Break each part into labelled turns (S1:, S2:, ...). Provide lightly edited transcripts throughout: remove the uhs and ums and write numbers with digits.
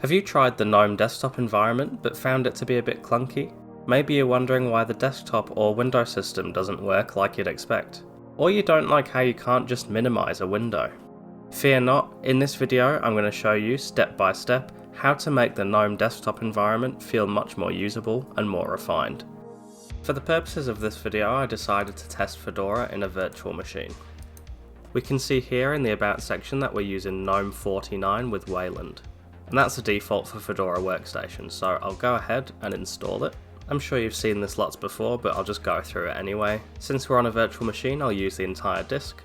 S1: Have you tried the Gnome desktop environment but found it to be a bit clunky? Maybe you're wondering why the desktop or window system doesn't work like you'd expect. Or you don't like how you can't just minimize a window. Fear not, in this video I'm going to show you step by step how to make the Gnome desktop environment feel much more usable and more refined. For the purposes of this video I decided to test Fedora in a virtual machine. We can see here in the About section that we're using GNOME 49 with Wayland. And that's the default for Fedora workstation, so I'll go ahead and install it. I'm sure you've seen this lots before, but I'll just go through it anyway. Since we're on a virtual machine, I'll use the entire disk.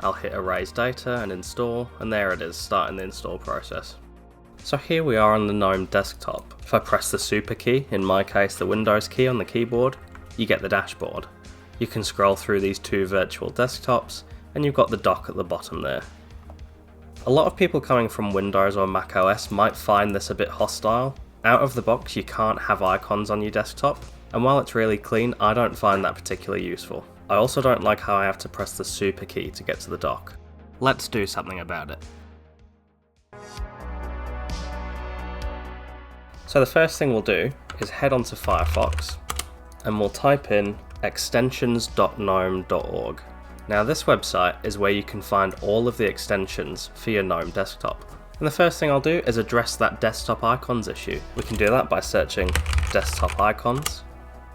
S1: I'll hit erase data and install, and there it is, starting the install process. So here we are on the GNOME desktop. If I press the super key, in my case the Windows key on the keyboard, you get the dashboard. You can scroll through these two virtual desktops, and you've got the dock at the bottom there. A lot of people coming from Windows or Mac OS might find this a bit hostile. Out of the box you can't have icons on your desktop, and while it's really clean, I don't find that particularly useful. I also don't like how I have to press the super key to get to the dock. Let's do something about it. So the first thing we'll do is head onto Firefox, and we'll type in extensions.gnome.org. Now this website is where you can find all of the extensions for your GNOME desktop. And the first thing I'll do is address that desktop icons issue. We can do that by searching desktop icons.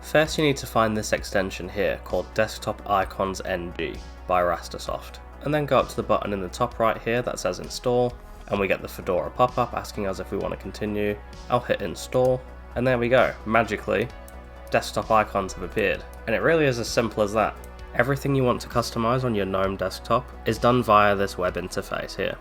S1: First you need to find this extension here called Desktop Icons NG by Rastersoft. And then go up to the button in the top right here that says install, and we get the Fedora pop-up asking us if we want to continue. I'll hit install, and there we go. Magically, desktop icons have appeared. And it really is as simple as that. Everything you want to customize on your GNOME desktop is done via this web interface here.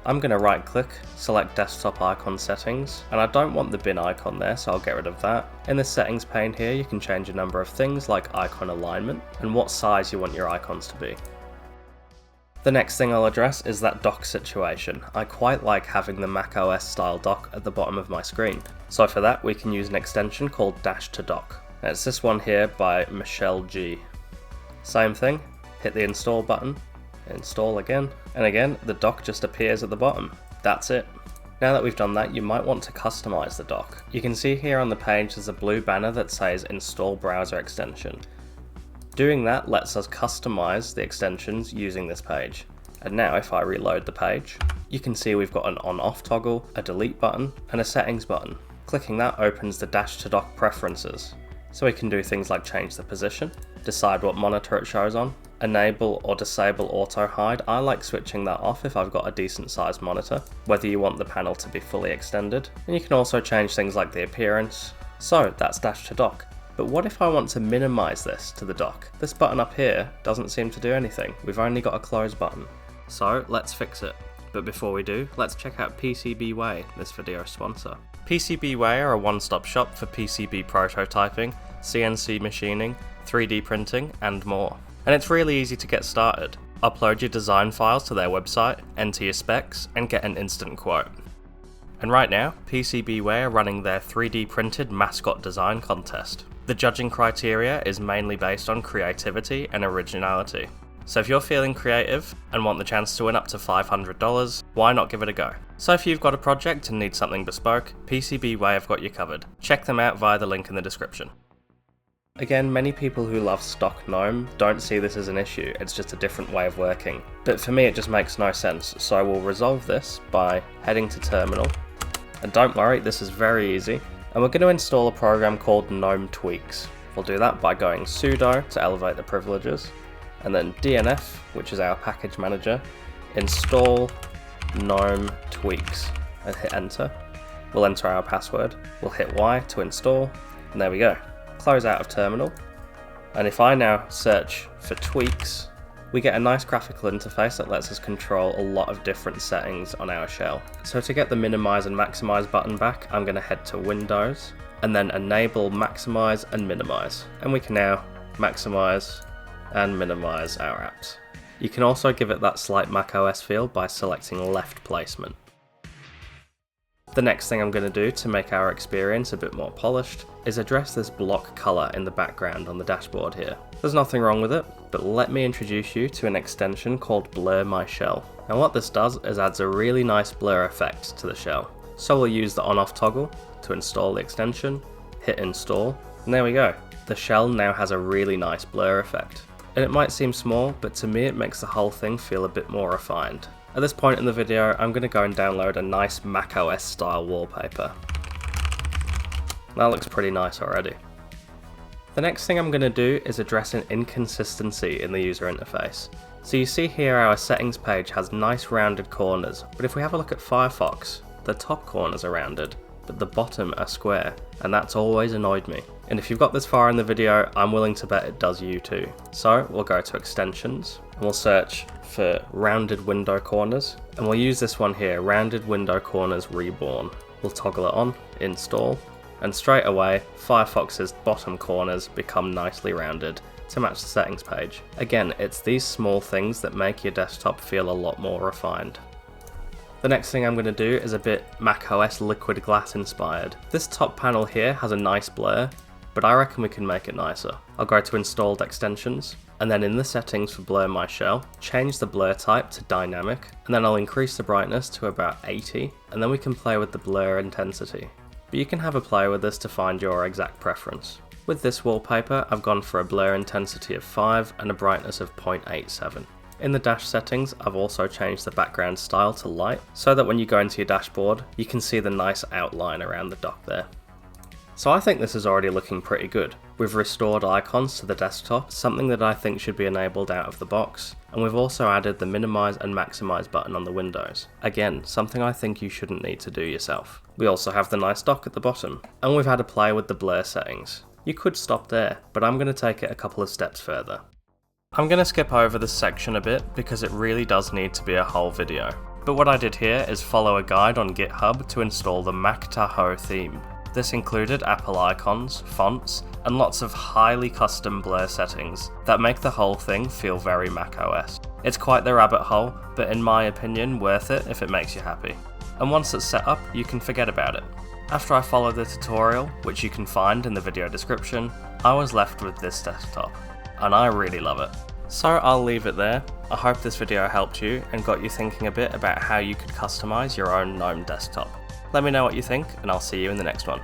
S1: I'm going to right click, select desktop icon settings, and I don't want the bin icon there, so I'll get rid of that. In the settings pane here you can change a number of things like icon alignment and what size you want your icons to be. The next thing I'll address is that dock situation. I quite like having the Mac OS style dock at the bottom of my screen. So for that we can use an extension called Dash to Dock. And it's this one here by Michelle G. Same thing, hit the install button, install again, and again the dock just appears at the bottom. That's it. Now that we've done that, you might want to customize the dock. You can see here on the page there's a blue banner that says install browser extension. Doing that lets us customize the extensions using this page. And now if I reload the page, you can see we've got an on-off toggle, a delete button, and a settings button. Clicking that opens the Dash to Dock preferences. So we can do things like change the position, decide what monitor it shows on, enable or disable auto hide. I like switching that off if I've got a decent sized monitor, whether you want the panel to be fully extended. And you can also change things like the appearance. So that's Dash to Dock. But what if I want to minimize this to the dock? This button up here doesn't seem to do anything. We've only got a close button. So let's fix it. But before we do, let's check out PCBWay, this video sponsor. PCBWay are a one-stop shop for PCB prototyping, CNC machining, 3D printing, and more. And it's really easy to get started. Upload your design files to their website, enter your specs, and get an instant quote. And right now, PCBWay are running their 3D printed mascot design contest. The judging criteria is mainly based on creativity and originality. So if you're feeling creative and want the chance to win up to $500, why not give it a go? So if you've got a project and need something bespoke, PCBWay have got you covered. Check them out via the link in the description. Again, many people who love stock GNOME don't see this as an issue, it's just a different way of working. But for me it just makes no sense, so I will resolve this by heading to terminal. And don't worry, this is very easy. And we're going to install a program called GNOME Tweaks. We'll do that by going sudo to elevate the privileges, and then DNF, which is our package manager, install GNOME Tweaks, and hit enter. We'll enter our password, we'll hit Y to install, and there we go. Close out of terminal, and if I now search for tweaks, we get a nice graphical interface that lets us control a lot of different settings on our shell. So to get the minimize and maximize button back, I'm going to head to Windows, and then enable maximize and minimize, and we can now maximize and minimize our apps. You can also give it that slight macOS feel by selecting left placement. The next thing I'm going to do to make our experience a bit more polished is address this block colour in the background on the dashboard here. There's nothing wrong with it, but let me introduce you to an extension called Blur My Shell. Now what this does is adds a really nice blur effect to the shell. So we'll use the on-off toggle to install the extension, hit install, and there we go. The shell now has a really nice blur effect. And it might seem small, but to me it makes the whole thing feel a bit more refined. At this point in the video, I'm going to go and download a nice macOS style wallpaper. That looks pretty nice already. The next thing I'm going to do is address an inconsistency in the user interface. So you see here our settings page has nice rounded corners, but if we have a look at Firefox, the top corners are rounded, but the bottom are square, and that's always annoyed me. And if you've got this far in the video, I'm willing to bet it does you too. So we'll go to extensions, and we'll search for rounded window corners, and we'll use this one here, rounded window corners reborn. We'll toggle it on, install, and straight away Firefox's bottom corners become nicely rounded to match the settings page. Again, it's these small things that make your desktop feel a lot more refined. The next thing I'm going to do is a bit macOS liquid glass inspired. This top panel here has a nice blur, but I reckon we can make it nicer. I'll go to installed extensions, and then in the settings for Blur My Shell, change the blur type to dynamic, and then I'll increase the brightness to about 80, and then we can play with the blur intensity. But you can have a play with this to find your exact preference. With this wallpaper, I've gone for a blur intensity of 5 and a brightness of 0.87. In the dash settings, I've also changed the background style to light, so that when you go into your dashboard, you can see the nice outline around the dock there. So I think this is already looking pretty good. We've restored icons to the desktop, something that I think should be enabled out of the box, and we've also added the minimize and maximize button on the windows. Again, something I think you shouldn't need to do yourself. We also have the nice dock at the bottom, and we've had a play with the blur settings. You could stop there, but I'm going to take it a couple of steps further. I'm going to skip over this section a bit because it really does need to be a whole video. But what I did here is follow a guide on GitHub to install the MacTahoe theme. This included Apple icons, fonts, and lots of highly custom blur settings that make the whole thing feel very macOS. It's quite the rabbit hole, but in my opinion worth it if it makes you happy. And once it's set up, you can forget about it. After I followed the tutorial, which you can find in the video description, I was left with this desktop, and I really love it. So I'll leave it there. I hope this video helped you and got you thinking a bit about how you could customize your own GNOME desktop. Let me know what you think, and I'll see you in the next one.